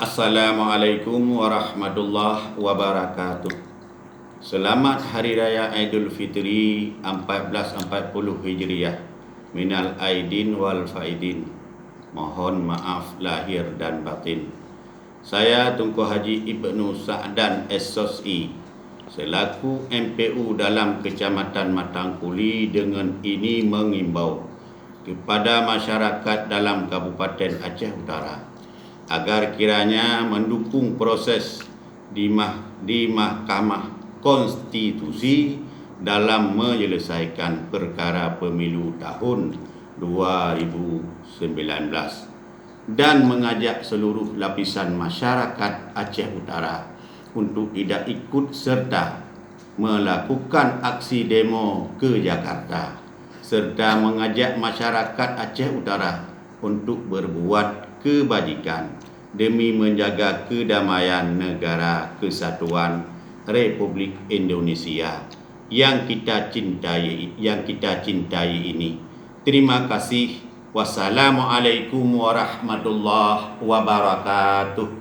Assalamualaikum warahmatullahi wabarakatuh. Selamat Hari Raya Aidil Fitri 1440 Hijriah. Minal aidin wal faidin. Mohon maaf lahir dan batin. Saya Tunku Haji Ibnu Sa'dan SSI selaku MPU dalam Kecamatan Matangkuli dengan ini mengimbau kepada masyarakat dalam Kabupaten Aceh Utara agar kiranya mendukung proses di Mahkamah Konstitusi dalam menyelesaikan perkara pemilu tahun 2019 dan mengajak seluruh lapisan masyarakat Aceh Utara untuk tidak ikut serta melakukan aksi demo ke Jakarta serta mengajak masyarakat Aceh Utara untuk berbuat kebajikan demi menjaga kedamaian negara kesatuan Republik Indonesia yang kita cintai ini. Terima kasih. Wassalamualaikum warahmatullahi wabarakatuh.